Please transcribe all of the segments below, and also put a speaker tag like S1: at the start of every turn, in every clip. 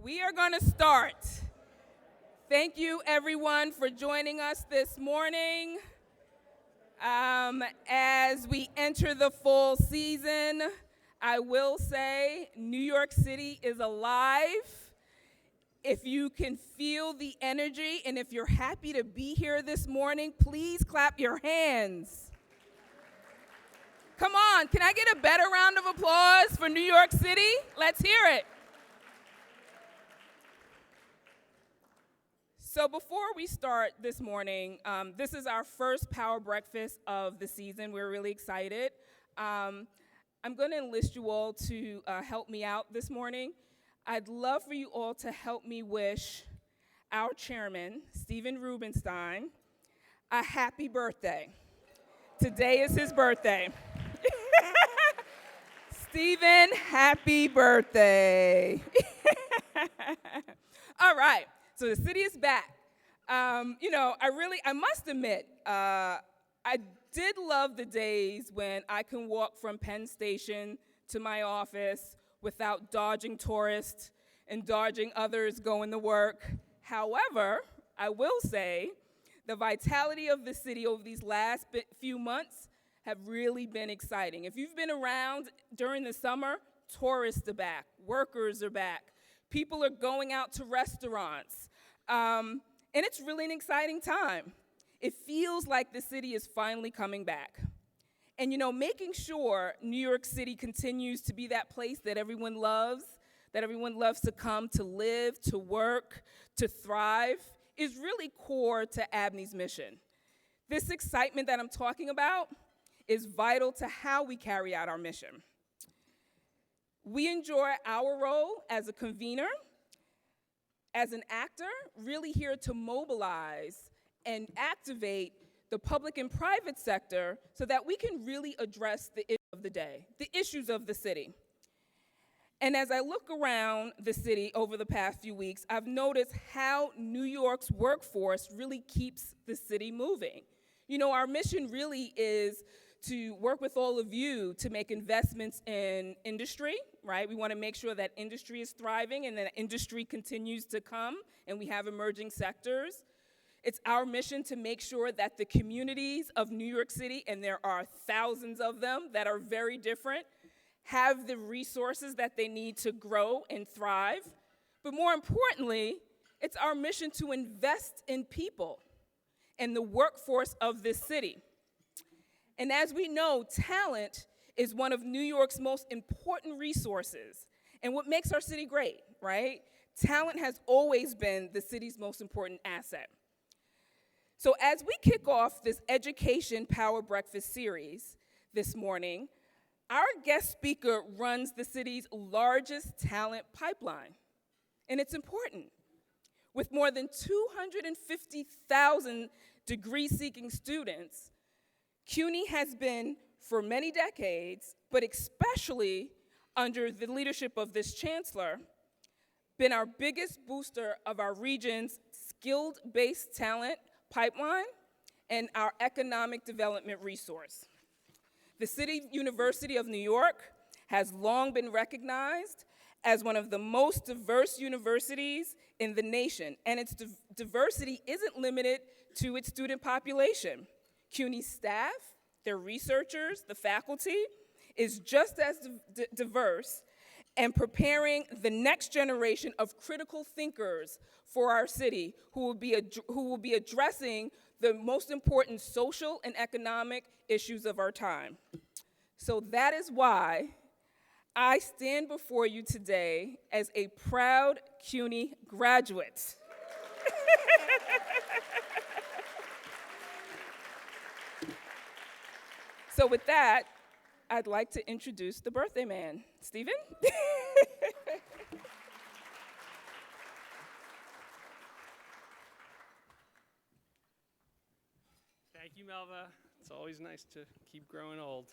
S1: We are going to start. Thank you, everyone, for joining us this morning. As we enter the fall season, I will say New York City is alive. If you can feel the energy and if you're happy to be here this morning, please clap your hands. Come on, can I get a better round of applause for New York City? Let's hear it. So before we start this morning, this is our first Power Breakfast of the season. We're really excited. I'm going to enlist you all to help me out this morning. I'd love for you all to help me wish our chairman, Stephen Rubenstein, a happy birthday. Today is his birthday. Stephen, happy birthday. All right. So the city is back. I must admit, I did love the days when I can walk from Penn Station to my office without dodging tourists and dodging others going to work. However, I will say the vitality of the city over these last few months have really been exciting. If you've been around during the summer, tourists are back, workers are back, people are going out to restaurants. And it's really an exciting time. It feels like the city is finally coming back. And making sure New York City continues to be that place that everyone loves to come to live, to work, to thrive, is really core to ABNY's mission. This excitement that I'm talking about is vital to how we carry out our mission. We enjoy our role as a convener, as an actor, really here to mobilize and activate the public and private sector so that we can really address the issue of the day, the issues of the city. And as I look around the city over the past few weeks, I've noticed how New York's workforce really keeps the city moving. Our mission really is to work with all of you to make investments in industry, right? We want to make sure that industry is thriving and that industry continues to come and we have emerging sectors. It's our mission to make sure that the communities of New York City, and there are thousands of them that are very different, have the resources that they need to grow and thrive. But more importantly, it's our mission to invest in people and the workforce of this city. And as we know, talent is one of New York's most important resources and what makes our city great, right? Talent has always been the city's most important asset. So as we kick off this Education Power Breakfast series this morning, our guest speaker runs the city's largest talent pipeline, and it's important. With more than 250,000 degree-seeking students, Cuny has been, for many decades, but especially under the leadership of this chancellor, been our biggest booster of our region's skilled-based talent pipeline and our economic development resource. The City University of New York has long been recognized as one of the most diverse universities in the nation, and its diversity isn't limited to its student population. CUNY's staff, their researchers, the faculty, is just as diverse and preparing the next generation of critical thinkers for our city who will be addressing the most important social and economic issues of our time. So that is why I stand before you today as a proud CUNY graduate. So with that, I'd like to introduce the birthday man. Stephen?
S2: Thank you, Melva. It's always nice to keep growing old.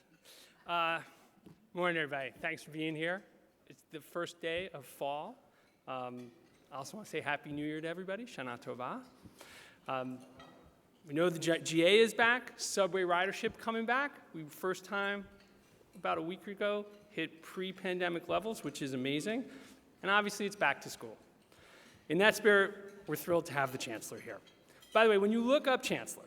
S2: Morning, everybody. Thanks for being here. It's the first day of fall. I also want to say Happy New Year to everybody. Shana Tova. We know the GA is back, subway ridership coming back. We first time about a week ago hit pre-pandemic levels, which is amazing. And obviously it's back to school. In that spirit, we're thrilled to have the Chancellor here. By the way, when you look up Chancellor,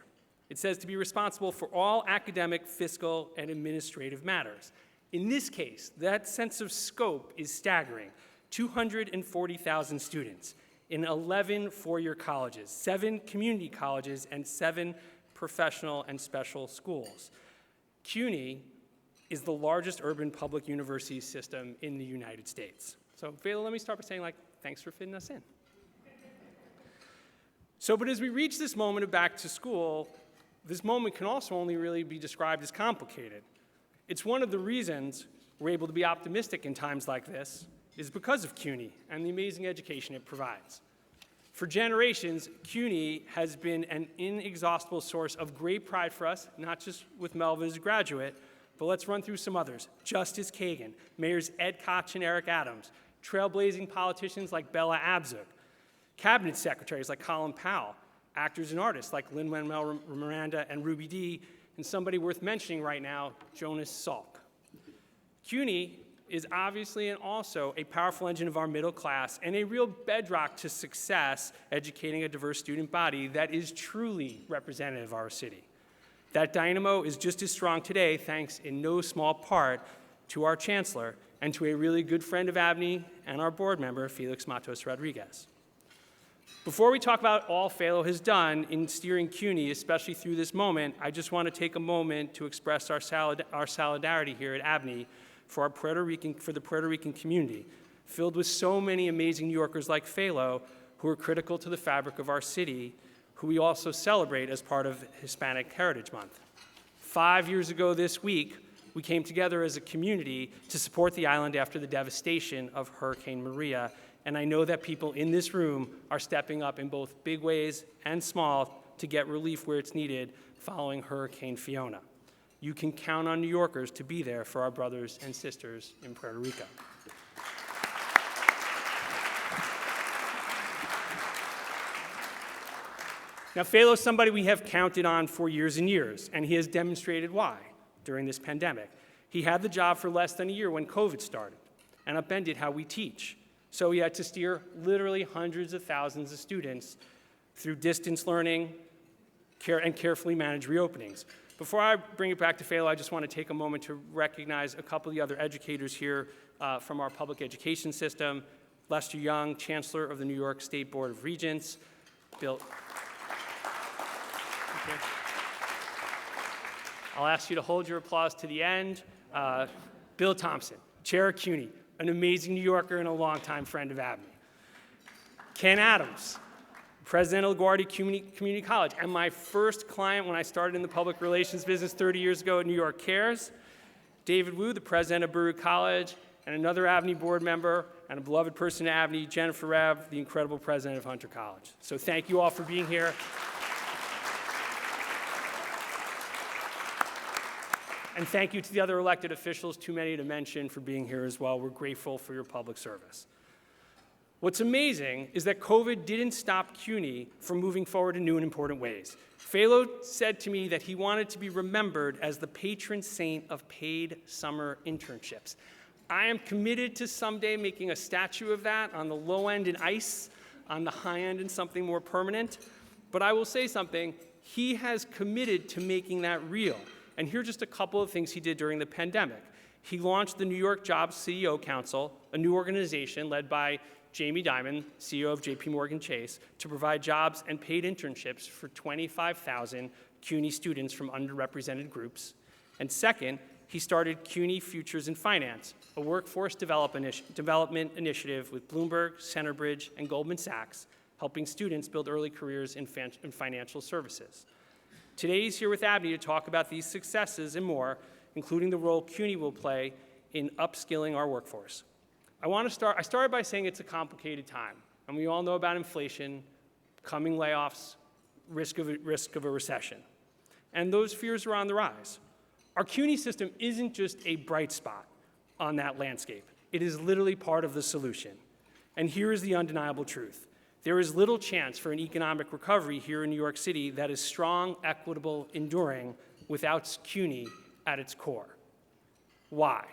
S2: it says to be responsible for all academic, fiscal, and administrative matters. In this case, that sense of scope is staggering. 240,000 students in 11 four-year colleges, 7 community colleges, and 7 professional and special schools. Cuny is the largest urban public university system in the United States. So, Fela, let me start by saying, thanks for fitting us in. But as we reach this moment of back to school, this moment can also only really be described as complicated. It's one of the reasons we're able to be optimistic in times like this is because of Cuny and the amazing education it provides. For generations, Cuny has been an inexhaustible source of great pride for us, not just with Melva as a graduate, but let's run through some others. Justice Kagan, Mayors Ed Koch and Eric Adams, trailblazing politicians like Bella Abzug, cabinet secretaries like Colin Powell, actors and artists like Lin-Manuel Miranda and Ruby Dee, and somebody worth mentioning right now, Jonas Salk. Cuny is obviously and also a powerful engine of our middle class and a real bedrock to success educating a diverse student body that is truly representative of our city. That dynamo is just as strong today thanks in no small part to our Chancellor and to a really good friend of ABNY and our board member, Félix Matos Rodríguez. Before we talk about all Felo has done in steering Cuny, especially through this moment, I just want to take a moment to express our solidarity here at ABNY for the Puerto Rican community, filled with so many amazing New Yorkers like Felo who are critical to the fabric of our city, who we also celebrate as part of Hispanic Heritage Month. 5 years ago this week, we came together as a community to support the island after the devastation of Hurricane Maria, and I know that people in this room are stepping up in both big ways and small to get relief where it's needed following Hurricane Fiona. You can count on New Yorkers to be there for our brothers and sisters in Puerto Rico. Now, Felo is somebody we have counted on for years and years, and he has demonstrated why during this pandemic. He had the job for less than a year when COVID started and upended how we teach. So he had to steer literally hundreds of thousands of students through distance learning and carefully manage reopenings. Before I bring it back to Felo, I just want to take a moment to recognize a couple of the other educators here from our public education system. Lester Young, Chancellor of the New York State Board of Regents. Bill. Okay. I'll ask you to hold your applause to the end. Bill Thompson, Chair of Cuny, an amazing New Yorker and a longtime friend of ABNY. Ken Adams, President of LaGuardia Community College, and my first client when I started in the public relations business 30 years ago at New York Cares. David Wu, the President of Baruch College, and another ABNY board member and a beloved person at ABNY, Jennifer Rabb, the incredible President of Hunter College. So thank you all for being here. And thank you to the other elected officials, too many to mention, for being here as well. We're grateful for your public service. What's amazing is that COVID didn't stop Cuny from moving forward in new and important ways. Felo said to me that he wanted to be remembered as the patron saint of paid summer internships. I am committed to someday making a statue of that, on the low end in ice, on the high end in something more permanent. But I will say something, he has committed to making that real. And here are just a couple of things he did during the pandemic. He launched the New York Jobs CEO Council, a new organization led by Jamie Dimon, CEO of JP Morgan Chase, to provide jobs and paid internships for 25,000 CUNY students from underrepresented groups. And second, he started CUNY Futures in Finance, a workforce development initiative with Bloomberg, Centerbridge, and Goldman Sachs, helping students build early careers in financial services. Today he's here with ABNY to talk about these successes and more, including the role CUNY will play in upskilling our workforce. I started by saying it's a complicated time, and we all know about inflation, coming layoffs, risk of a recession. And those fears are on the rise. Our CUNY system isn't just a bright spot on that landscape. It is literally part of the solution. And here is the undeniable truth. There is little chance for an economic recovery here in New York City that is strong, equitable, enduring, without CUNY at its core. Why?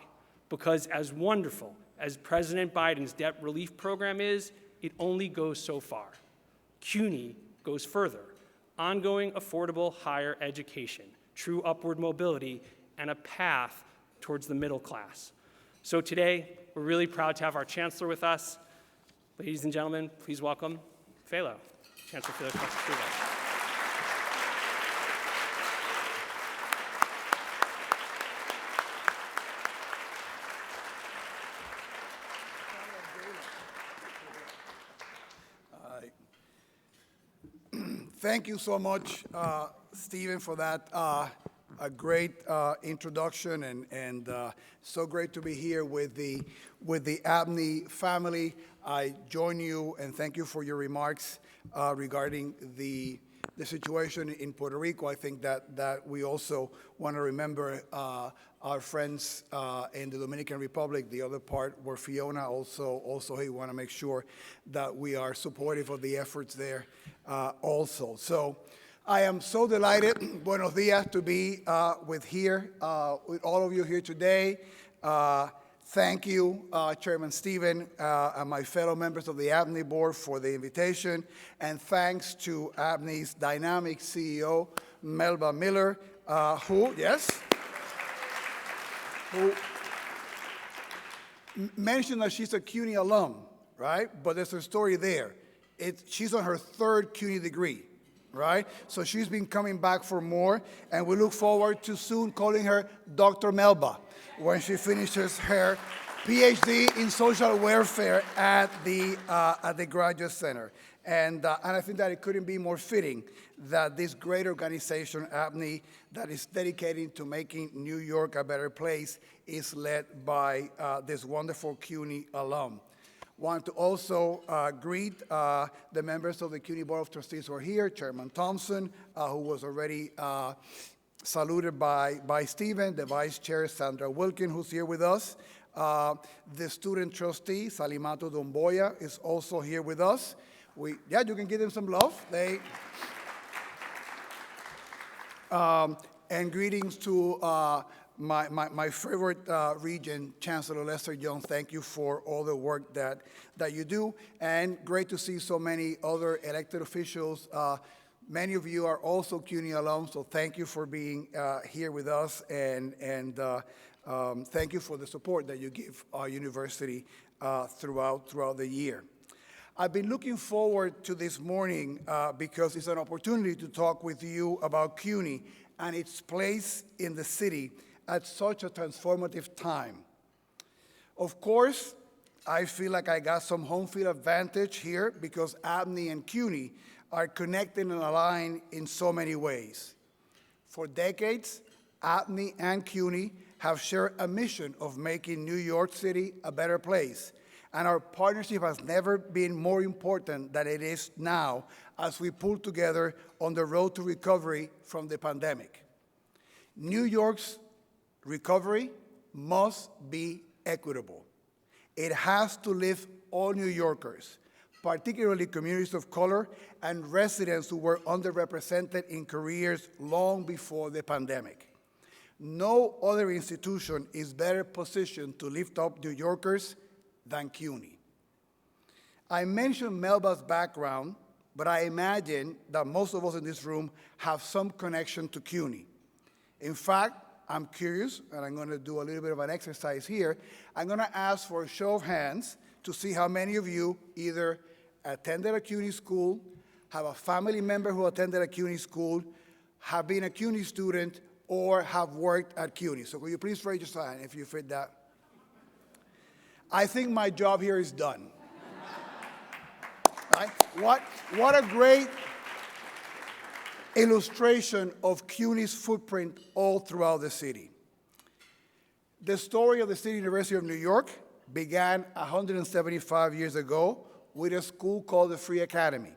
S2: Because as wonderful as President Biden's debt relief program is, it only goes so far. CUNY goes further. Ongoing affordable higher education, true upward mobility, and a path towards the middle class. So today, we're really proud to have our Chancellor with us. Ladies and gentlemen, please welcome Félix, Chancellor Félix.
S3: Thank you so much, Stephen, for that a great introduction, and so great to be here with the ABNY family. I join you and thank you for your remarks regarding the situation in Puerto Rico. I think that we also want to remember our friends in the Dominican Republic, the other part where Fiona also we want to make sure that we are supportive of the efforts there also. So I am so delighted, buenos dias, to be with all of you here today. Thank you, Chairman Stephen, and my fellow members of the ABNY board for the invitation, and thanks to ABNY's dynamic CEO, Melba Miller, who mentioned that she's a CUNY alum, right? But there's a story there. She's on her third CUNY degree, right? So she's been coming back for more, and we look forward to soon calling her Dr. Melba when she finishes her PhD in social welfare at the Graduate Center. And I think that it couldn't be more fitting that this great organization, ABNY, that is dedicated to making New York a better place, is led by this wonderful CUNY alum. Want to also greet the members of the CUNY Board of Trustees who are here, Chairman Thompson, who was already saluted by Stephen, the Vice Chair, Sandra Wilkin, who's here with us. The student trustee, Salimato Domboya, is also here with us. You can give them some love. And greetings to my favorite regent, Chancellor Lester Jones. Thank you for all the work that you do. And great to see so many other elected officials. Many of you are also CUNY alums, so thank you for being here with us, and thank you for the support that you give our university throughout the year. I've been looking forward to this morning because it's an opportunity to talk with you about CUNY and its place in the city at such a transformative time. Of course, I feel like I got some home field advantage here because ABNY and CUNY are connected and aligned in so many ways. For decades, ABNY and CUNY have shared a mission of making New York City a better place, and our partnership has never been more important than it is now as we pull together on the road to recovery from the pandemic. New York's recovery must be equitable. It has to lift all New Yorkers, particularly communities of color and residents who were underrepresented in careers long before the pandemic. No other institution is better positioned to lift up New Yorkers than CUNY. I mentioned Melba's background, but I imagine that most of us in this room have some connection to CUNY. In fact, I'm curious, and I'm going to do a little bit of an exercise here. I'm going to ask for a show of hands to see how many of you either attended a CUNY school, have a family member who attended a CUNY school, have been a CUNY student, or have worked at CUNY. So will you please raise your hand if you fit that? I think my job here is done. Right? What a great illustration of CUNY's footprint all throughout the city. The story of the City University of New York began 175 years ago with a school called the Free Academy.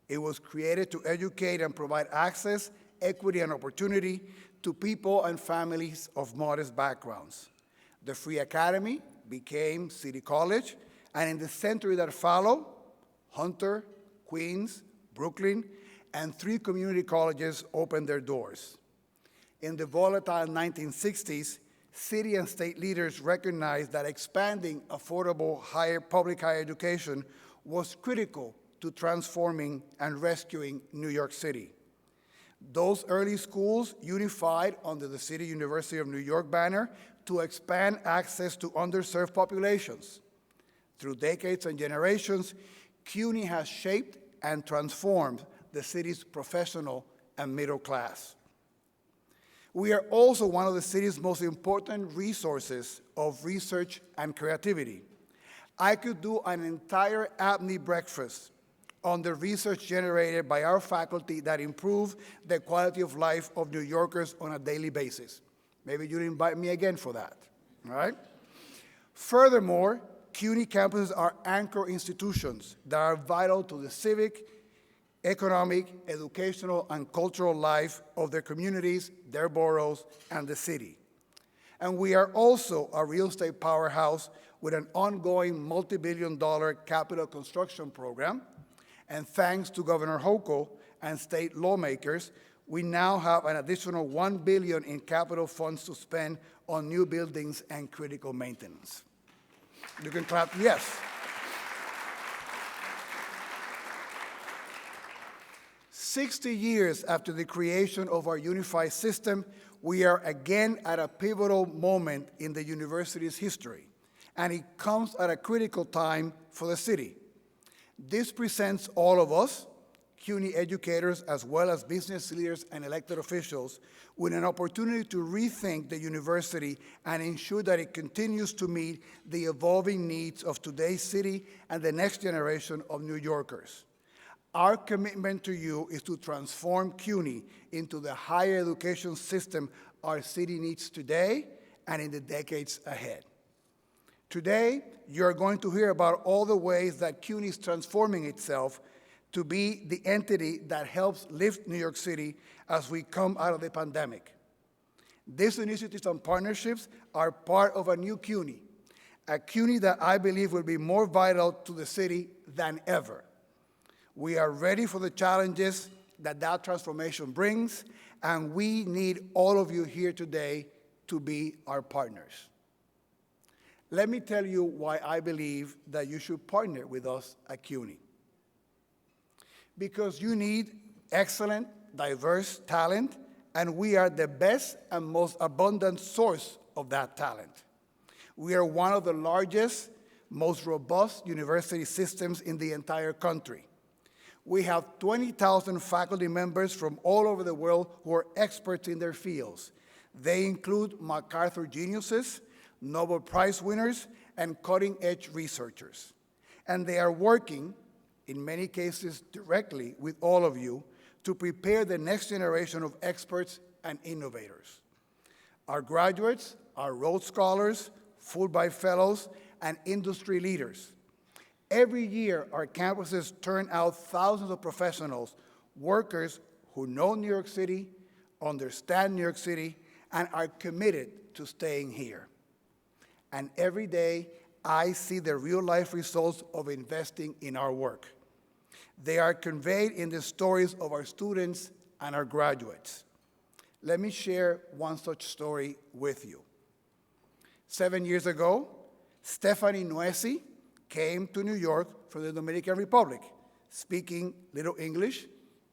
S3: It was created to educate and provide access, equity, and opportunity to people and families of modest backgrounds. The Free Academy became City College, and in the century that followed, Hunter, Queens, Brooklyn, and 3 community colleges opened their doors. In the volatile 1960s, city and state leaders recognized that expanding affordable public higher education was critical to transforming and rescuing New York City. Those early schools unified under the City University of New York banner to expand access to underserved populations. Through decades and generations, Cuny has shaped and transformed the city's professional and middle class. We are also one of the city's most important resources of research and creativity. I could do an entire ABNY breakfast on the research generated by our faculty that improve the quality of life of New Yorkers on a daily basis. Maybe you'll invite me again for that, all right? Furthermore, CUNY campuses are anchor institutions that are vital to the civic, economic, educational, and cultural life of their communities, their boroughs, and the city. And we are also a real estate powerhouse with an ongoing multi-billion-dollar capital construction program. And thanks to Governor Hochul and state lawmakers, we now have an additional $1 billion in capital funds to spend on new buildings and critical maintenance. You can clap, yes. 60 years after the creation of our unified system, we are again at a pivotal moment in the university's history, and it comes at a critical time for the city. This presents all of us, CUNY educators, as well as business leaders and elected officials, with an opportunity to rethink the university and ensure that it continues to meet the evolving needs of today's city and the next generation of New Yorkers. Our commitment to you is to transform CUNY into the higher education system our city needs today and in the decades ahead. Today, you're going to hear about all the ways that CUNY is transforming itself to be the entity that helps lift New York City as we come out of the pandemic. These initiatives and partnerships are part of a new CUNY, a CUNY that I believe will be more vital to the city than ever. We are ready for the challenges that transformation brings, and we need all of you here today to be our partners. Let me tell you why I believe that you should partner with us at CUNY. Because you need excellent, diverse talent, and we are the best and most abundant source of that talent. We are one of the largest, most robust university systems in the entire country. We have 20,000 faculty members from all over the world who are experts in their fields. They include MacArthur geniuses, Nobel Prize winners, and cutting-edge researchers. And they are working, in many cases directly with all of you, to prepare the next generation of experts and innovators. Our graduates are Rhodes Scholars, Fulbright Fellows, and industry leaders. Every year, our campuses turn out thousands of professionals, workers who know New York City, understand New York City, and are committed to staying here. And every day, I see the real-life results of investing in our work. They are conveyed in the stories of our students and our graduates. Let me share one such story with you. 7 years ago, Stephanie Nuesi came to New York from the Dominican Republic, speaking little English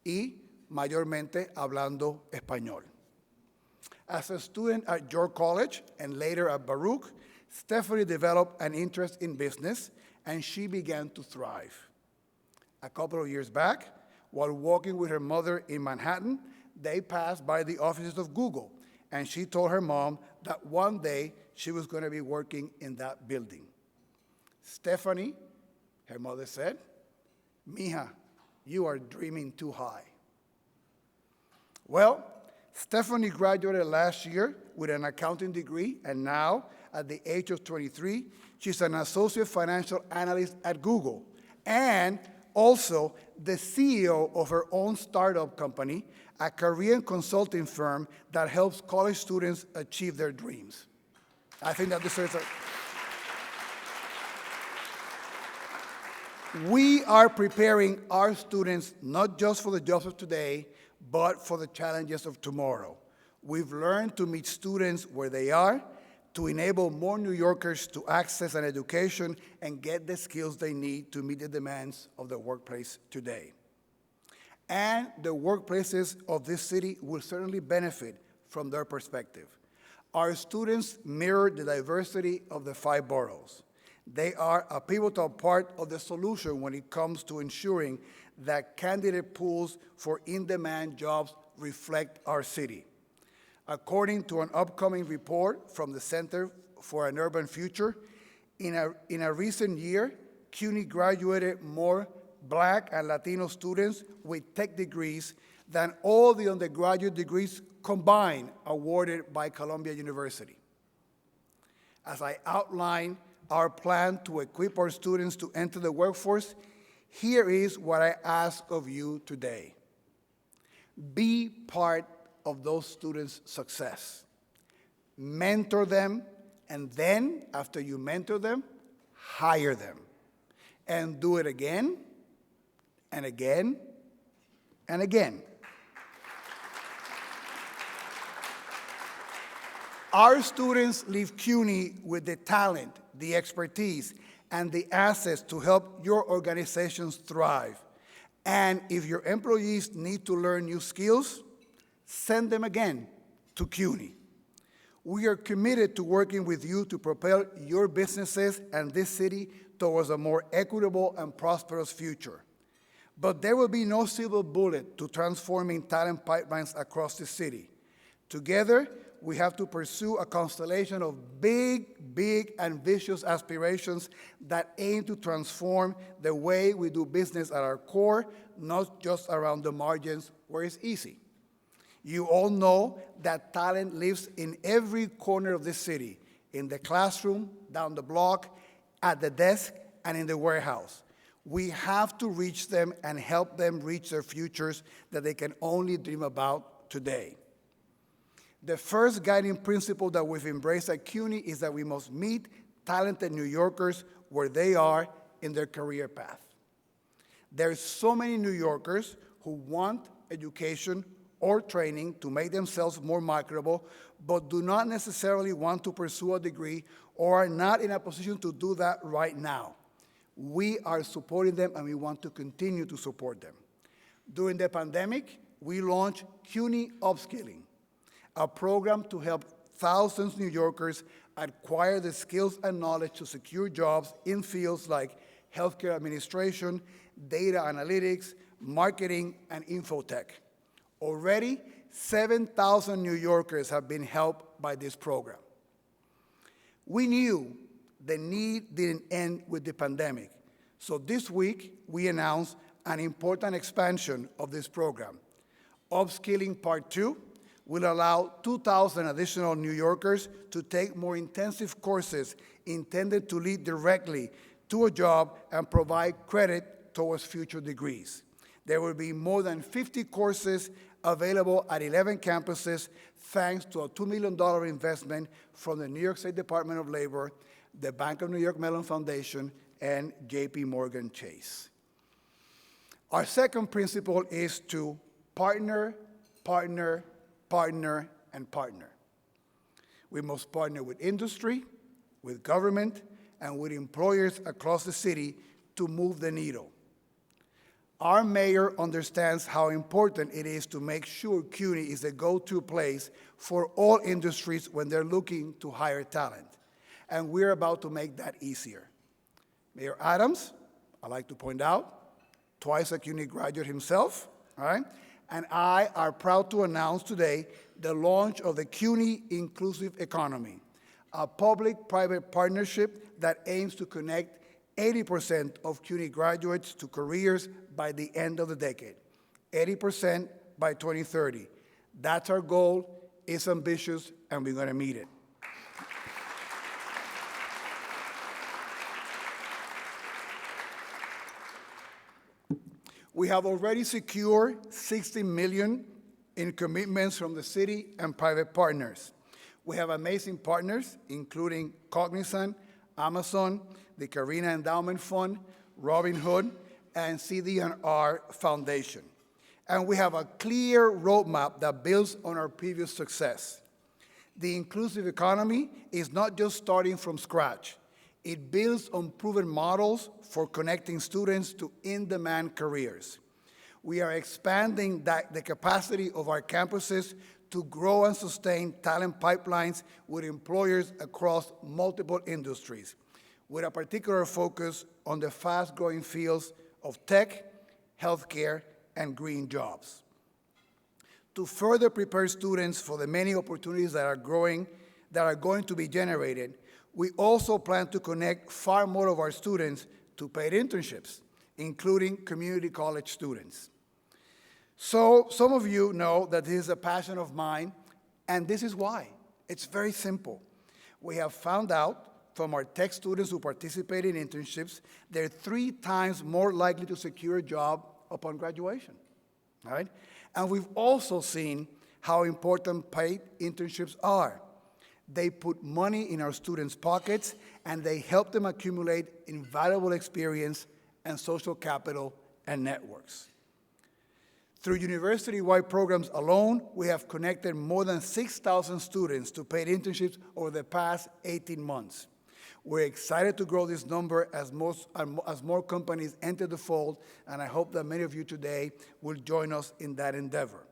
S3: y mayormente hablando español. As a student at York College and later at Baruch, Stephanie developed an interest in business, and she began to thrive. A couple of years back, while walking with her mother in Manhattan, they passed by the offices of Google, and she told her mom that one day she was going to be working in that building. Stephanie, her mother said, "Mija, you are dreaming too high." Well, Stephanie graduated last year with an accounting degree, and now, at the age of 23, she's an associate financial analyst at Google, and also the CEO of her own startup company, a Korean consulting firm that helps college students achieve their dreams. I think that deserves a... We are preparing our students not just for the jobs of today, but for the challenges of tomorrow. We've learned to meet students where they are, to enable more New Yorkers to access an education and get the skills they need to meet the demands of the workplace today. And the workplaces of this city will certainly benefit from their perspective. Our students mirror the diversity of the 5 boroughs. They are a pivotal part of the solution when it comes to ensuring that candidate pools for in-demand jobs reflect our city. According to an upcoming report from the Center for an Urban Future, in a recent year, Cuny graduated more Black and Latino students with tech degrees than all the undergraduate degrees combined awarded by Columbia University. As I outline our plan to equip our students to enter the workforce, here is what I ask of you today. Be part of those students' success. Mentor them, and then, after you mentor them, hire them. And do it again, and again, and again. Our students leave Cuny with the talent, the expertise, and the assets to help your organizations thrive. And if your employees need to learn new skills, send them again to Cuny. We are committed to working with you to propel your businesses and this city towards a more equitable and prosperous future. But there will be no silver bullet to transforming talent pipelines across the city. Together, we have to pursue a constellation of big, ambitious aspirations that aim to transform the way we do business at our core, not just around the margins where it's easy. You all know that talent lives in every corner of this city, in the classroom, down the block, at the desk, and in the warehouse. We have to reach them and help them reach their futures that they can only dream about today. The first guiding principle that we've embraced at Cuny is that we must meet talented New Yorkers where they are in their career path. There's so many New Yorkers who want education or training to make themselves more marketable, but do not necessarily want to pursue a degree or are not in a position to do that right now. We are supporting them, and we want to continue to support them. During the pandemic, we launched Cuny Upskilling, a program to help thousands of New Yorkers acquire the skills and knowledge to secure jobs in fields like healthcare administration, data analytics, marketing, and infotech. Already, 7,000 New Yorkers have been helped by this program. We knew the need didn't end with the pandemic, so this week we announced an important expansion of this program. Upskilling Part 2 will allow 2,000 additional New Yorkers to take more intensive courses intended to lead directly to a job and provide credit towards future degrees. There will be more than 50 courses available at 11 campuses thanks to a $2 million investment from the New York State Department of Labor, the Bank of New York Mellon Foundation, and JP Morgan Chase. Our second principle is to partner, partner, partner, and partner. We must partner with industry, with government, and with employers across the city to move the needle. Our mayor understands how important it is to make sure Cuny is a go-to place for all industries when they're looking to hire talent. And we're about to make that easier. Mayor Adams, I'd like to point out, twice a Cuny graduate himself, all right? And I are proud to announce today the launch of the Cuny Inclusive Economy, a public-private partnership that aims to connect 80% of Cuny graduates to careers by the end of the decade, 80% by 2030. That's our goal. It's ambitious, and we're going to meet it. We have already secured $60 million in commitments from the city and private partners. We have amazing partners, including Cognizant, Amazon, the Carina Endowment Fund, Robin Hood, and CD&R Foundation. And we have a clear roadmap that builds on our previous success. The inclusive economy is not just starting from scratch. It builds on proven models for connecting students to in-demand careers. We are expanding the capacity of our campuses to grow and sustain talent pipelines with employers across multiple industries, with a particular focus on the fast-growing fields of tech, healthcare, and green jobs. To further prepare students for the many opportunities that are going to be generated, we also plan to connect far more of our students to paid internships, including community college students. So some of you know that this is a passion of mine, and this is why. It's very simple. We have found out from our tech students who participate in internships, they're 3 times more likely to secure a job upon graduation, all right? And we've also seen how important paid internships are. They put money in our students' pockets, and they help them accumulate invaluable experience and social capital and networks. Through university-wide programs alone, we have connected more than 6,000 students to paid internships over the past 18 months. We're excited to grow this number as more companies enter the fold, and I hope that many of you today will join us in that endeavor.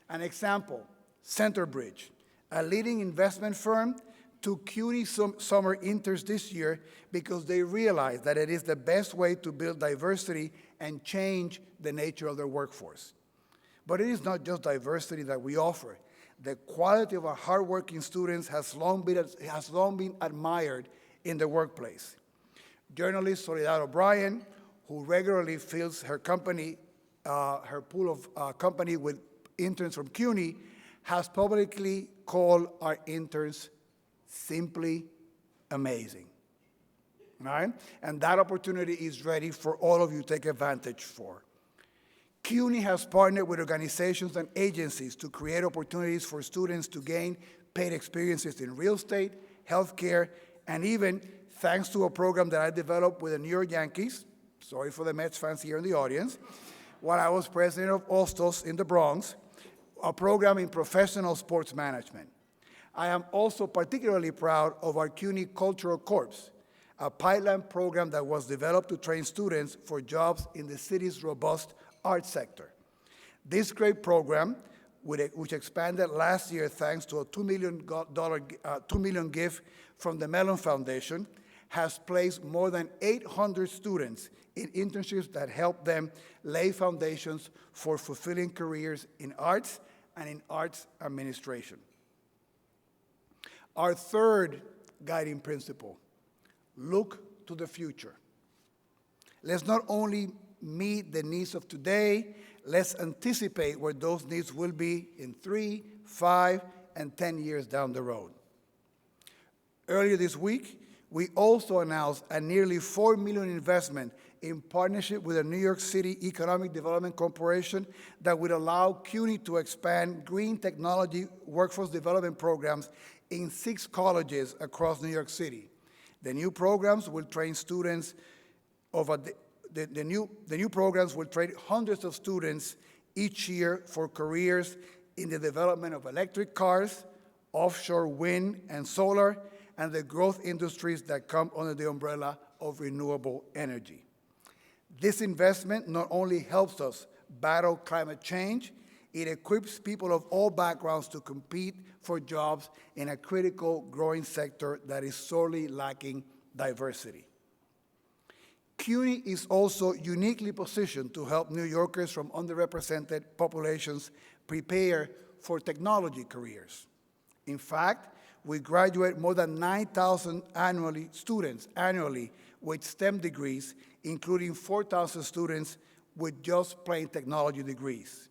S3: An example, Centerbridge, a leading investment firm, took Cuny summer interns this year because they realized that it is the best way to build diversity and change the nature of their workforce. But it is not just diversity that we offer. The quality of our hardworking students has long been admired in the workplace. Journalist Soledad O'Brien, who regularly fills her pool of company with interns from Cuny, has publicly called our interns simply amazing. All right? And that opportunity is ready for all of you to take advantage for. Cuny has partnered with organizations and agencies to create opportunities for students to gain paid experiences in real estate, healthcare, and even, thanks to a program that I developed with the New York Yankees, sorry for the Mets fans here in the audience, while I was president of Ostos in the Bronx, a program in professional sports management. I am also particularly proud of our Cuny Cultural Corps, a pipeline program that was developed to train students for jobs in the city's robust arts sector. This great program, which expanded last year thanks to a $2 million gift from the Mellon Foundation, has placed more than 800 students in internships that help them lay foundations for fulfilling careers in arts and in arts administration. Our third guiding principle, look to the future. Let's not only meet the needs of today, let's anticipate where those needs will be in 3, 5, and 10 years down the road. Earlier this week, we also announced a nearly $4 million investment in partnership with the New York City Economic Development Corporation that would allow Cuny to expand green technology workforce development programs in 6 colleges across New York City. The new programs will train students the new programs will train hundreds of students each year for careers in the development of electric cars, offshore wind and solar, and the growth industries that come under the umbrella of renewable energy. This investment not only helps us battle climate change, it equips people of all backgrounds to compete for jobs in a critical growing sector that is sorely lacking diversity. Cuny is also uniquely positioned to help New Yorkers from underrepresented populations prepare for technology careers. In fact, we graduate more than 9,000 students annually with STEM degrees, including 4,000 students with just plain technology degrees.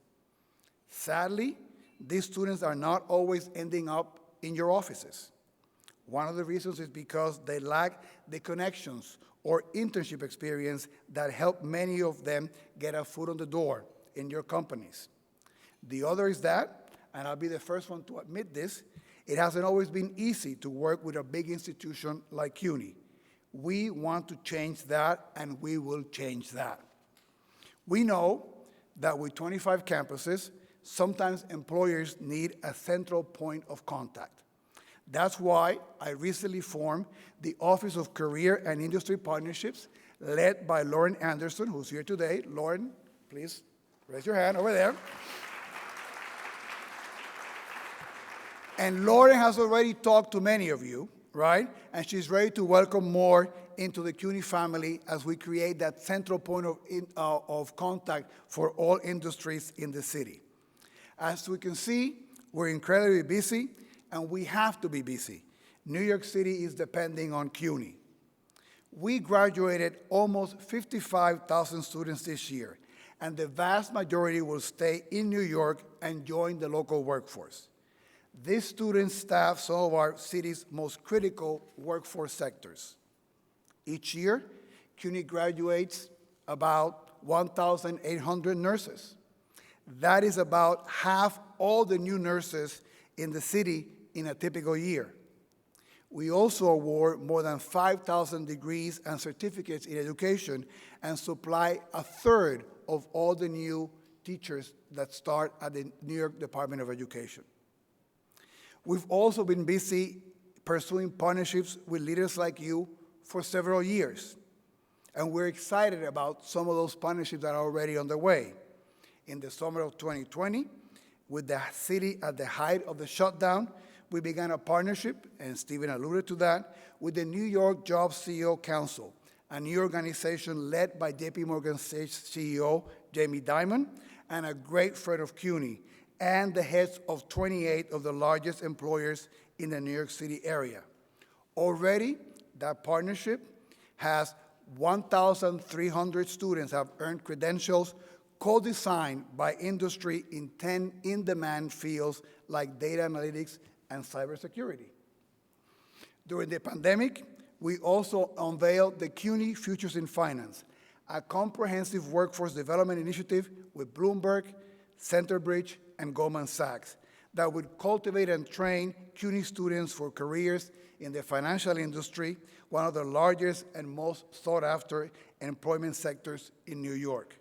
S3: Sadly, these students are not always ending up in your offices. One of the reasons is because they lack the connections or internship experience that help many of them get a foot on the door in your companies. The other is that, and I'll be the first one to admit this, it hasn't always been easy to work with a big institution like Cuny. We want to change that, and we will change that. We know that with 25 campuses, sometimes employers need a central point of contact. That's why I recently formed the Office of Career and Industry Partnerships, led by Lauren Anderson, who's here today. Lauren, please raise your hand over there. And Lauren has already talked to many of you, right? And she's ready to welcome more into the Cuny family as we create that central point of contact for all industries in the city. As we can see, we're incredibly busy, and we have to be busy. New York City is depending on Cuny. We graduated almost 55,000 students this year, and the vast majority will stay in New York and join the local workforce. These students staff some of our city's most critical workforce sectors. Each year, Cuny graduates about 1,800 nurses. That is about half all the new nurses in the city in a typical year. We also award more than 5,000 degrees and certificates in education and supply a third of all the new teachers that start at the New York Department of Education. We've also been busy pursuing partnerships with leaders like you for several years, and we're excited about some of those partnerships that are already underway. In the summer of 2020, with the city at the height of the shutdown, we began a partnership, and Stephen alluded to that, with the New York Jobs CEO Council, a new organization led by JP Morgan CEO Jamie Dimon, and a great friend of Cuny, and the heads of 28 of the largest employers in the New York City area. Already, that partnership has 1,300 students have earned credentials co-designed by industry in 10 in-demand fields like data analytics and cybersecurity. During the pandemic, we also unveiled the Cuny Futures in Finance, a comprehensive workforce development initiative with Bloomberg, Centerbridge, and Goldman Sachs that would cultivate and train Cuny students for careers in the financial industry, one of the largest and most sought-after employment sectors in New York.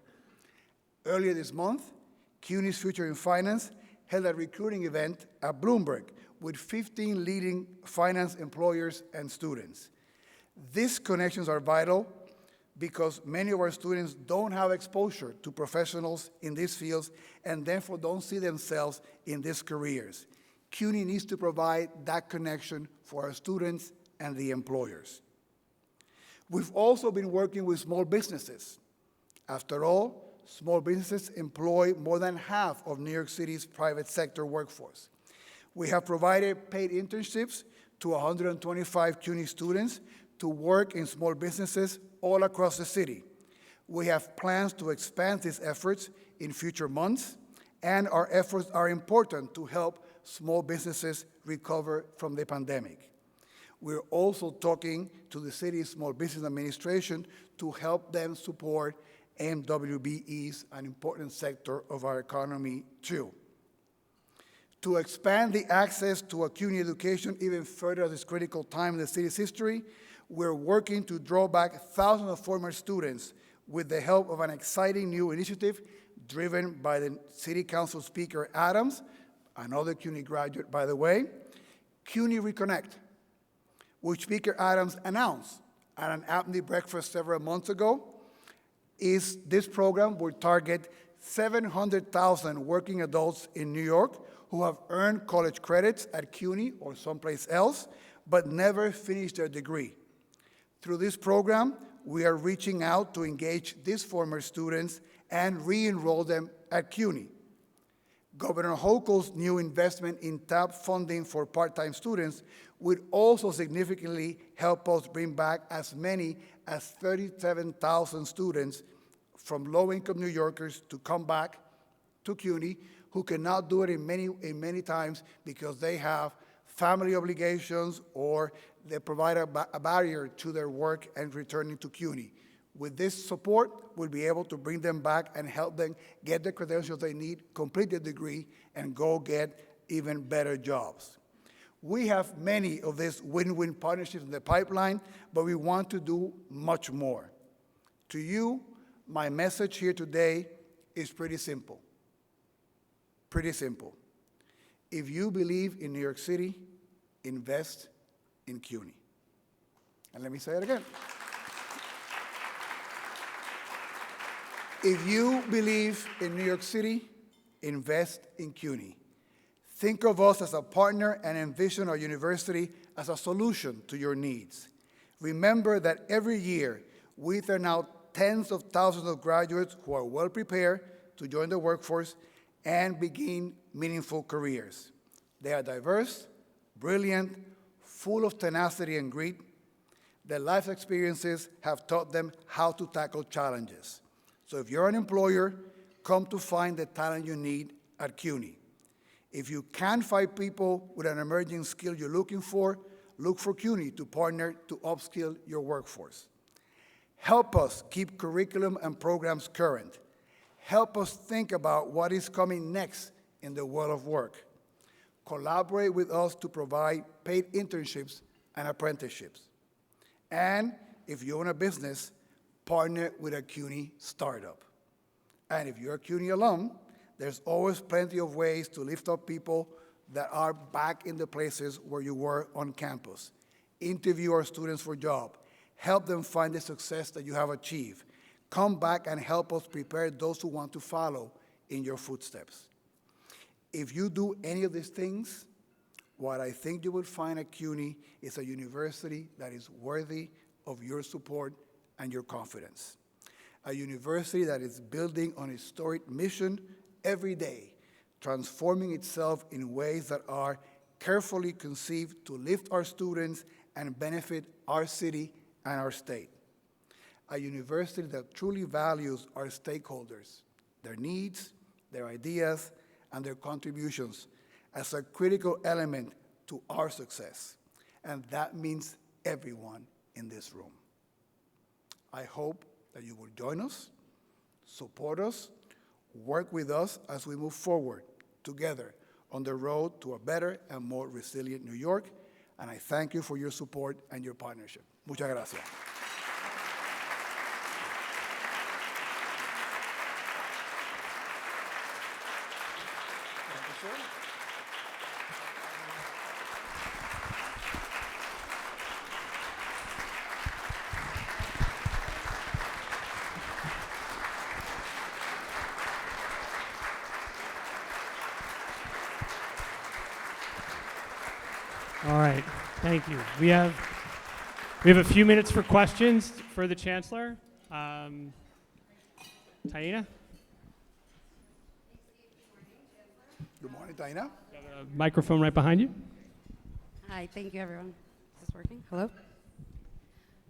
S3: Earlier this month, Cuny's Future in Finance held a recruiting event at Bloomberg with 15 leading finance employers and students. These connections are vital because many of our students don't have exposure to professionals in these fields and therefore don't see themselves in these careers. Cuny needs to provide that connection for our students and the employers. We've also been working with small businesses. After all, small businesses employ more than half of New York City's private sector workforce. We have provided paid internships to 125 Cuny students to work in small businesses all across the city. We have plans to expand these efforts in future months, and our efforts are important to help small businesses recover from the pandemic. We're also talking to the city's Small Business Administration to help them support MWBEs, an important sector of our economy too. To expand the access to a Cuny education even further at this critical time in the city's history, we're working to draw back thousands of former students with the help of an exciting new initiative driven by the City Council Speaker Adams, another Cuny graduate, by the way, Cuny Reconnect, which Speaker Adams announced at an ABNY breakfast several months ago. This program will target 700,000 working adults in New York who have earned college credits at Cuny or someplace else, but never finished their degree. Through this program, we are reaching out to engage these former students and re-enroll them at Cuny. Governor Hochul's new investment in TAP funding for part-time students would also significantly help us bring back as many as 37,000 students from low-income New Yorkers to come back to Cuny who cannot do it in many times because they have family obligations or they provide a barrier to their work and returning to Cuny. With this support, we'll be able to bring them back and help them get the credentials they need, complete the degree, and go get even better jobs. We have many of these win-win partnerships in the pipeline, but we want to do much more. To you, my message here today is pretty simple. Pretty simple. If you believe in New York City, invest in Cuny. And let me say it again. If you believe in New York City, invest in Cuny. Think of us as a partner and envision our university as a solution to your needs. Remember that every year we turn out tens of thousands of graduates who are well prepared to join the workforce and begin meaningful careers. They are diverse, brilliant, full of tenacity and grit. Their life experiences have taught them how to tackle challenges. So if you're an employer, come to find the talent you need at Cuny. If you can't find people with an emerging skill you're looking for, look for Cuny to partner to upskill your workforce. Help us keep curriculum and programs current. Help us think about what is coming next in the world of work. Collaborate with us to provide paid internships and apprenticeships. And if you own a business, partner with a Cuny startup. And if you're a Cuny alum, there's always plenty of ways to lift up people that are back in the places where you were on campus. Interview our students for jobs. Help them find the success that you have achieved. Come back and help us prepare those who want to follow in your footsteps. If you do any of these things, what I think you will find at Cuny is a university that is worthy of your support and your confidence. A university that is building on its storied mission every day, transforming itself in ways that are carefully conceived to lift our students and benefit our city and our state. A university that truly values our stakeholders, their needs, their ideas, and their contributions as a critical element to our success. And that means everyone in this room. I hope that you will join us, support us, work with us as we move forward together on the road to a better and more resilient New York. And I thank you for your support and your partnership. Muchas gracias.
S2: All right, thank you. We have a few minutes for questions for the Chancellor. Taina?
S3: Good morning, Taina.
S2: You have a microphone right behind you.
S4: Hi, thank you, everyone. Is this working? Hello?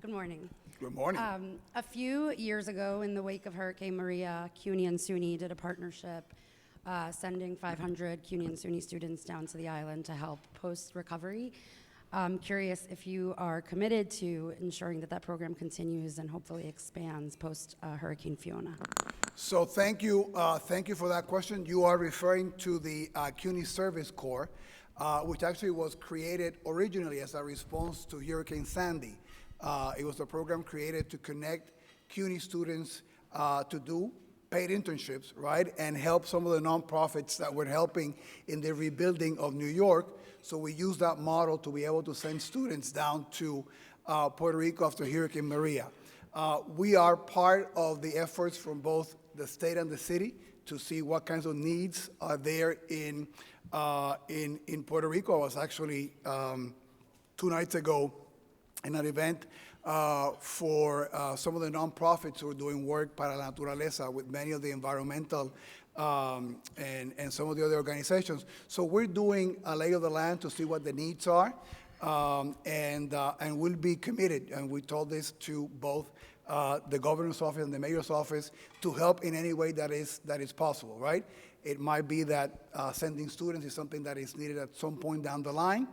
S4: Good morning.
S3: Good morning.
S4: A few years ago, in the wake of Hurricane Maria, Cuny and SUNY did a partnership sending 500 Cuny and SUNY students down to the island to help post-recovery. I'm curious if you are committed to ensuring that that program continues and hopefully expands post-Hurricane Fiona.
S3: So thank you for that question. You are referring to the Cuny Service Corps, which actually was created originally as a response to Hurricane Sandy. It was a program created to connect Cuny students to do paid internships, right, and help some of the nonprofits that were helping in the rebuilding of New York. So we used that model to be able to send students down to Puerto Rico after Hurricane Maria. We are part of the efforts from both the state and the city to see what kinds of needs are there in Puerto Rico. I was actually 2 nights ago in an event for some of the nonprofits who are doing work para la naturaleza with many of the environmental and some of the other organizations. So we're doing a lay of the land to see what the needs are, and we'll be committed, and we told this to both the governor's office and the mayor's office to help in any way that is possible, right? It might be that sending students is something that is needed at some point down the line.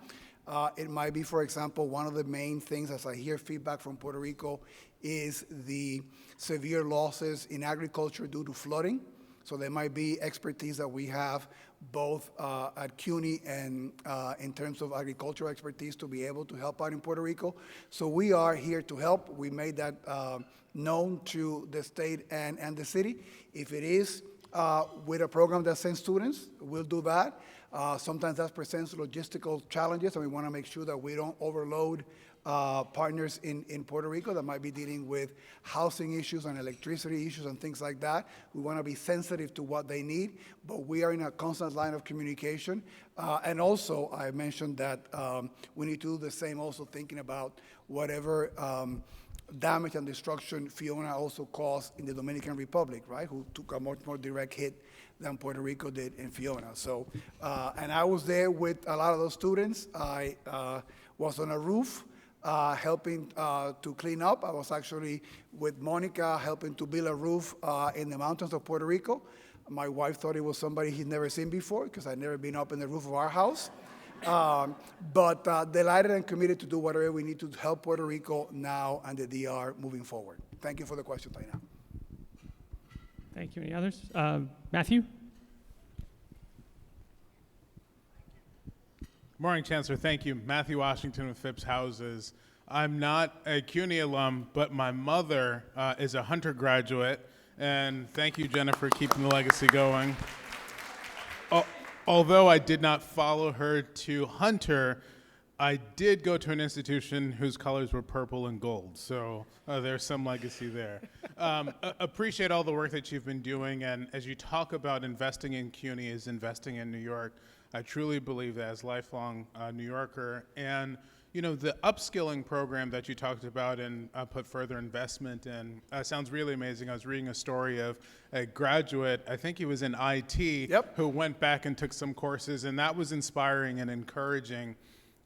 S3: It might be, for example, one of the main things, as I hear feedback from Puerto Rico, is the severe losses in agriculture due to flooding. So there might be expertise that we have both at Cuny and in terms of agricultural expertise to be able to help out in Puerto Rico. So we are here to help. We made that known to the state and the city. If it is with a program that sends students. We'll do that. Sometimes that presents logistical challenges, and we want to make sure that we don't overload partners in Puerto Rico that might be dealing with housing issues and electricity issues and things like that. We want to be sensitive to what they need, but we are in a constant line of communication. And also, I mentioned that we need to do the same, also thinking about whatever damage and destruction Fiona also caused in the Dominican Republic, right, who took a much more direct hit than Puerto Rico did in Fiona. So, and I was there with a lot of those students. I was on a roof helping to clean up. I was actually with Monica helping to build a roof in the mountains of Puerto Rico. My wife thought it was somebody he'd never seen before because I'd never been up in the roof of our house. But delighted and committed to do whatever we need to help Puerto Rico now and the DR moving forward. Thank you for the question, Taina.
S2: Thank you. Any others? Matthew?
S5: Morning, Chancellor. Thank you. Matthew Washington with Phipps Houses. I'm not a CUNY alum, but my mother is a Hunter graduate, and thank you, Jennifer, keeping the legacy going. Although I did not follow her to Hunter, I did go to an institution whose colors were purple and gold, so there's some legacy there. Appreciate all the work that you've been doing, and as you talk about investing in CUNY is investing in New York, I truly believe that as a lifelong New Yorker. And you know, the upskilling program that you talked about and put further investment in sounds really amazing. I was reading a story of a graduate, I think he was in IT,
S3: Yep.
S5: who went back and took some courses, and that was inspiring and encouraging.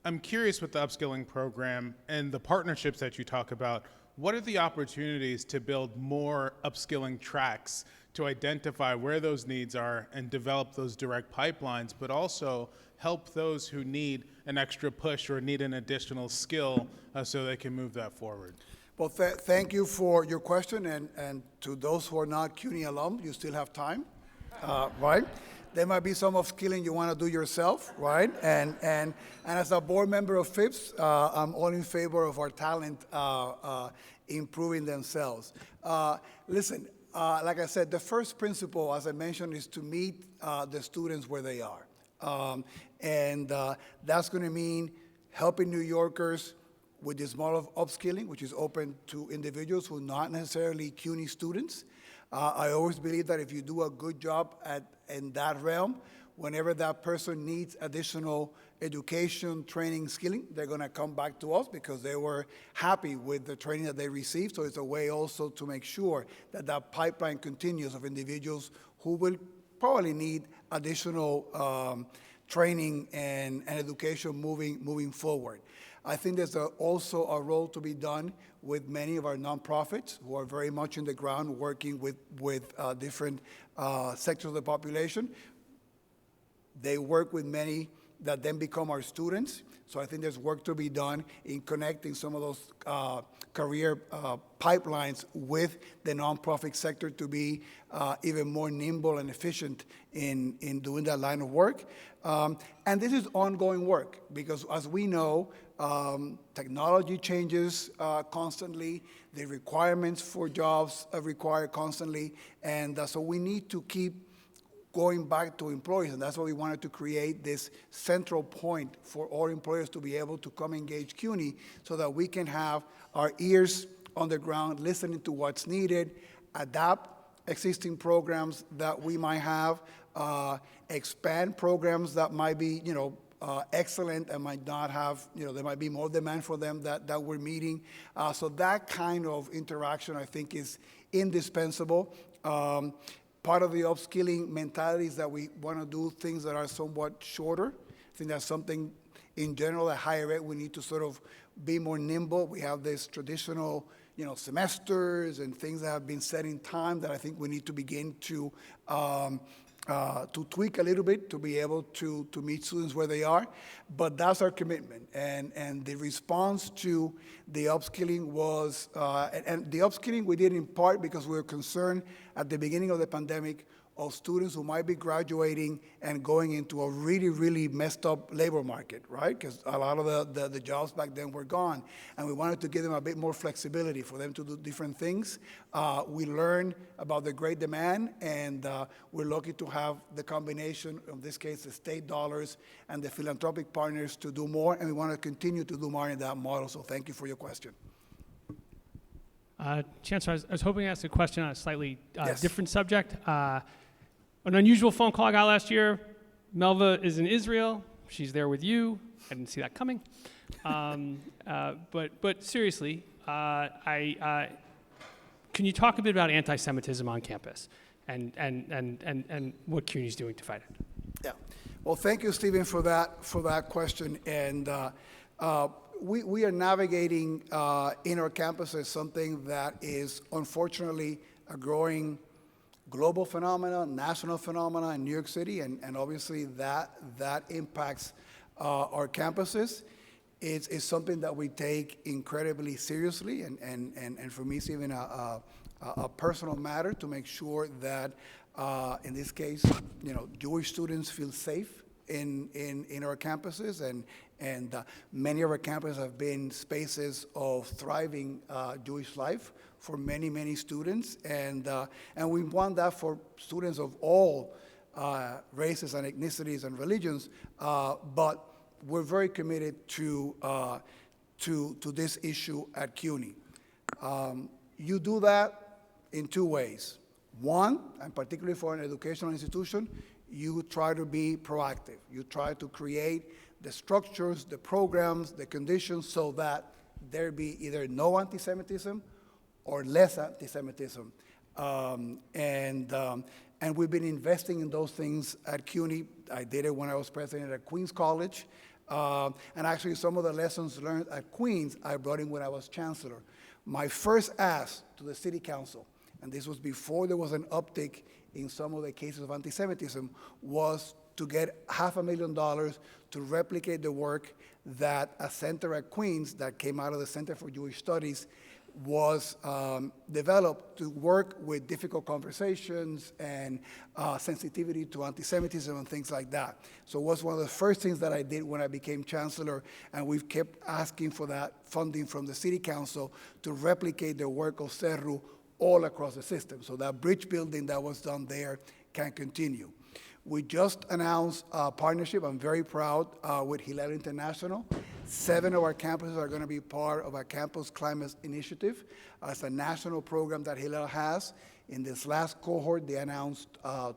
S5: I'm curious with the upskilling program and the partnerships that you talk about, what are the opportunities to build more upskilling tracks to identify where those needs are and develop those direct pipelines, but also help those who need an extra push or need an additional skill so they can move that forward?
S3: Well, thank you for your question, and to those who are not CUNY alum, you still have time, right? There might be some upskilling you want to do yourself, right? And as a board member of Phipps, I'm all in favor of our talent improving themselves. Listen, like I said, the first principle, as I mentioned, is to meet the students where they are. And that's going to mean helping New Yorkers with this model of upskilling, which is open to individuals who are not necessarily CUNY students. I always believe that if you do a good job in that realm, whenever that person needs additional education, training, skilling, they're going to come back to us because they were happy with the training that they received. So it's a way also to make sure that that pipeline continues of individuals who will probably need additional training and education moving forward. I think there's also a role to be done with many of our nonprofits who are very much in the ground working with different sectors of the population. They work with many that then become our students. So I think there's work to be done in connecting some of those career pipelines with the nonprofit sector to be even more nimble and efficient in doing that line of work. And this is ongoing work because, as we know, technology changes constantly. The requirements for jobs require constantly. And so we need to keep going back to employees, and that's why we wanted to create this central point for all employers to be able to come engage CUNY so that we can have our ears on the ground, listening to what's needed, adapt existing programs that we might have, expand programs that might be, excellent and might not have, there might be more demand for them that we're meeting. So that kind of interaction, I think, is indispensable. Part of the upskilling mentality is that we want to do things that are somewhat shorter. I think that's something in general at higher ed we need to sort of be more nimble. We have this traditional, semesters and things that have been set in time that I think we need to begin to tweak a little bit to be able to meet students where they are. But that's our commitment. And the response to the upskilling was, and the upskilling we did in part because we were concerned at the beginning of the pandemic of students who might be graduating and going into a really, really messed up labor market, right? Because a lot of the jobs back then were gone. And we wanted to give them a bit more flexibility for them to do different things. We learned about the great demand, and we're lucky to have the combination, in this case, the state dollars and the philanthropic partners to do more, and we want to continue to do more in that model. So thank you for your question.
S2: Chancellor, I was hoping to ask a question on a slightly
S3: Yes.
S2: different subject. An unusual phone call I got last year. Melva is in Israel. She's there with you. I didn't see that coming. But seriously, can you talk a bit about anti-Semitism on campus and what CUNY's doing to fight it?
S3: Yeah. Well, thank you, Stephen, for that question. And we are navigating in our campuses something that is unfortunately a growing global phenomenon, national phenomenon in New York City, and obviously that impacts our campuses. It's something that we take incredibly seriously, and for me, it's even a personal matter to make sure that, in this case, Jewish students feel safe in our campuses, and many of our campuses have been spaces of thriving Jewish life for many, many students, and we want that for students of all races and ethnicities and religions, but we're very committed to this issue at CUNY. You do that in two ways. One, and particularly for an educational institution, you try to be proactive. You try to create the structures, the programs, the conditions so that there be either no anti-Semitism or less anti-Semitism. And we've been investing in those things at CUNY. I did it when I was president at Queens College. And actually, some of the lessons learned at Queens, I brought in when I was chancellor. My first ask to the city council, and this was before there was an uptick in some of the cases of anti-Semitism, was to get $500,000 to replicate the work that a center at Queens that came out of the Center for Jewish Studies was developed to work with difficult conversations and sensitivity to anti-Semitism and things like that. So it was one of the first things that I did when I became chancellor, and we've kept asking for that funding from the city council to replicate the work of CERU all across the system. So that bridge building that was done there can continue. We just announced a partnership, I'm very proud, with Hillel International. 7 of our campuses are going to be part of our Campus Climate Initiative. It's a national program that Hillel has. In this last cohort, they announced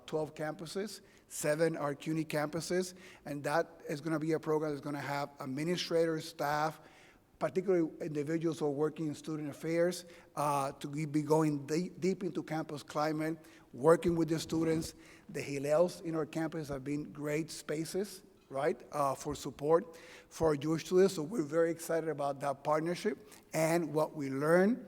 S3: 12 campuses. 7 are CUNY campuses, and that is going to be a program that's going to have administrators, staff, particularly individuals who are working in student affairs, to be going deep into campus climate, working with the students. The Hillels in our campus have been great spaces, right, for support for our Jewish students. So we're very excited about that partnership and what we learn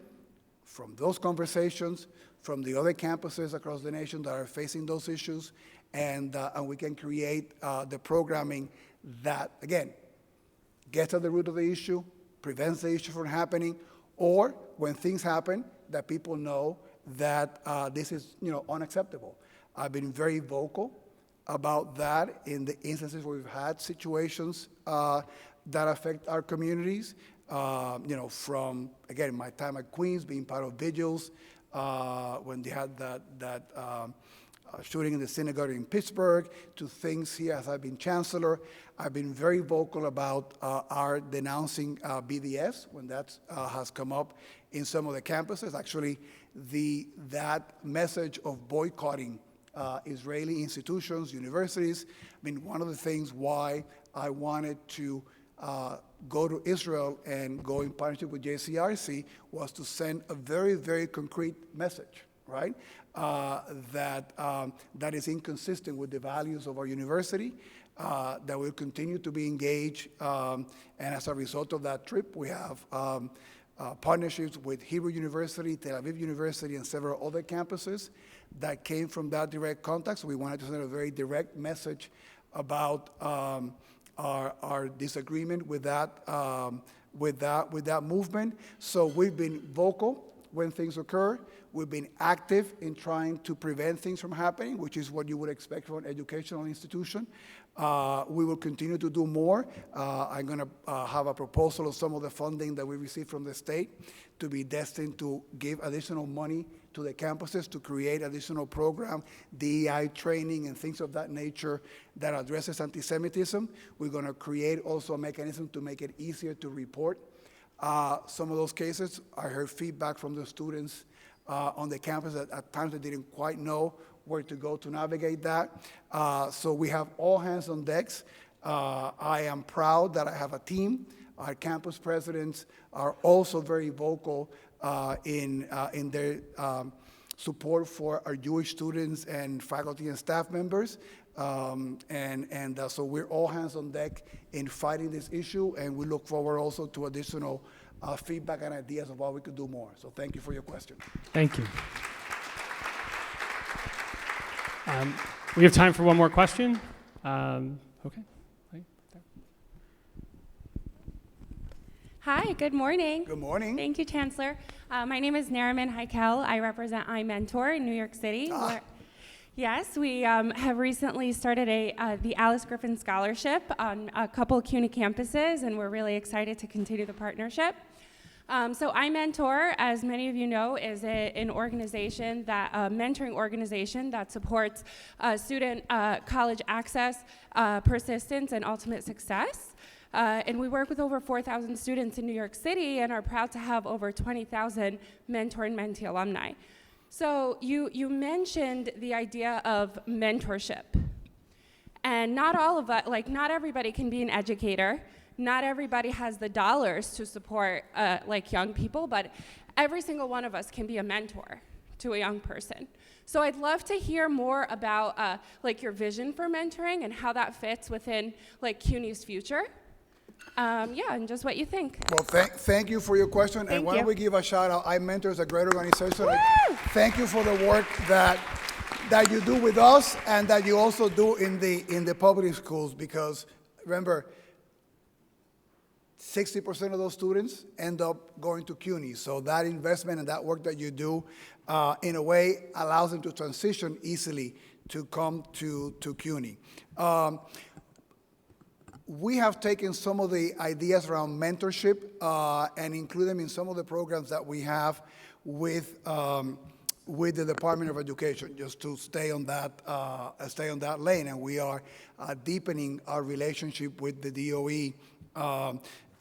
S3: from those conversations, from the other campuses across the nation that are facing those issues, and we can create the programming that, again, gets at the root of the issue, prevents the issue from happening, or when things happen, that people know that this is unacceptable. I've been very vocal about that in the instances where we've had situations that affect our communities. From, again, my time at Queens, being part of vigils, when they had that shooting in the synagogue in Pittsburgh, to things here as I've been chancellor. I've been very vocal about our denouncing BDS when that has come up in some of the campuses. Actually, that message of boycotting Israeli institutions, universities. I mean, one of the things why I wanted to go to Israel and go in partnership with JCRC was to send a very, very concrete message, right? That is inconsistent with the values of our university, that will continue to be engaged. And as a result of that trip, we have partnerships with Hebrew University, Tel Aviv University, and several other campuses that came from that direct contact. So we wanted to send a very direct message about our disagreement with that movement. So we've been vocal. when things occur. We've been active in trying to prevent things from happening, which is what you would expect from an educational institution. We will continue to do more. I'm going to have a proposal of some of the funding that we received from the state to be destined to give additional money to the campuses to create additional program, DEI training and things of that nature that addresses anti-Semitism. We're going to create also a mechanism to make it easier to report some of those cases. I heard feedback from the students on the campus that at times they didn't quite know where to go to navigate that. So we have all hands on decks. I am proud that I have a team. Our campus presidents are also very vocal in their support for our Jewish students and faculty and staff members. So we're all hands on deck in fighting this issue, and we look forward also to additional feedback and ideas of what we could do more. So thank you for your question.
S2: Thank you. We have time for one more question. Okay. Right there.
S6: Hi, good morning.
S3: Good morning.
S6: Thank you, Chancellor. My name is Nariman Haikel. I represent iMentor in New York City. Yes, we have recently started the Alice Griffin Scholarship on a couple of CUNY campuses, and we're really excited to continue the partnership. So iMentor, as many of you know, is an organization, a mentoring organization that supports student college access, persistence, and ultimate success. And we work with over 4,000 students in New York City and are proud to have over 20,000 mentor and mentee alumni. So you mentioned the idea of mentorship. And not all of us, not everybody can be an educator. Not everybody has the dollars to support young people, but every single one of us can be a mentor to a young person. So I'd love to hear more about your vision for mentoring and how that fits within CUNY's future. And just what you think.
S3: Well, thank you for your question. And why don't we give a shout out? iMentor is a great organization. Thank you for the work that you do with us and that you also do in the public schools, because remember, 60% of those students end up going to CUNY. So that investment and that work that you do, in a way, allows them to transition easily to come to CUNY. We have taken some of the ideas around mentorship and include them in some of the programs that we have with the Department of Education, just to stay on that lane. And we are deepening our relationship with the DOE.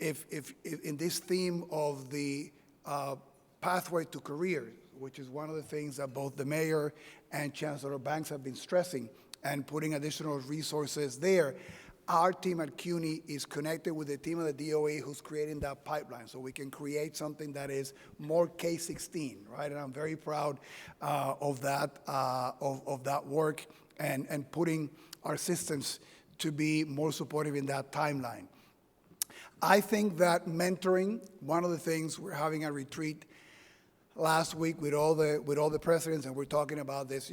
S3: If in this theme of the pathway to careers, which is one of the things that both the mayor and Chancellor Banks have been stressing and putting additional resources there, our team at CUNY is connected with the team of the DOE who's creating that pipeline, so we can create something that is more K-16, right? And I'm very proud of that work and putting our systems to be more supportive in that timeline. I think that mentoring, one of the things, we're having a retreat last week with all the presidents, and we're talking about this,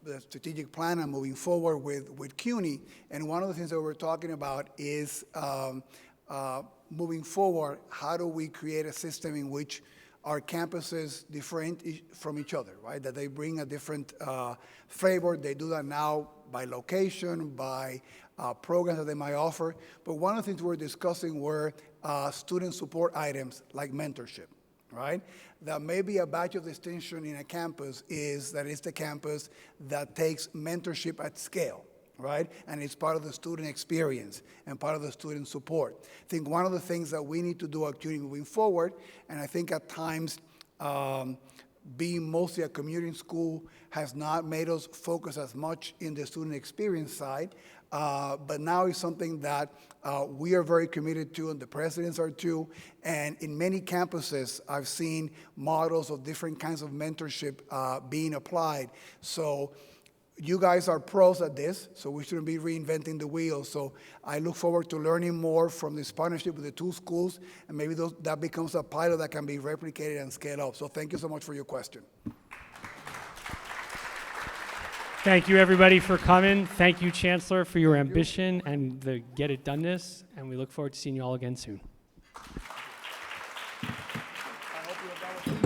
S3: the strategic plan and moving forward with CUNY. And one of the things that we're talking about is moving forward, how do we create a system in which our campuses different from each other, right? That they bring a different flavor. They do that now by location, by programs that they might offer. But one of the things we're discussing were student support items like mentorship, right? That maybe a badge of distinction in a campus is that it's the campus that takes mentorship at scale, right? And it's part of the student experience and part of the student support. I think one of the things that we need to do at CUNY moving forward, and I think at times being mostly a community school has not made us focus as much in the student experience side, but now it's something that we are very committed to, and the presidents are too. And in many campuses, I've seen models of different kinds of mentorship being applied. So you guys are pros at this, so we shouldn't be reinventing the wheel. So I look forward to learning more from this partnership with the two schools, and maybe that becomes a pilot that can be replicated and scaled up. So thank you so much for your question.
S2: Thank you, everybody, for coming. Thank you, Chancellor, for your ambition and the get-it-doneness, and we look forward to seeing you all again soon.
S3: I hope you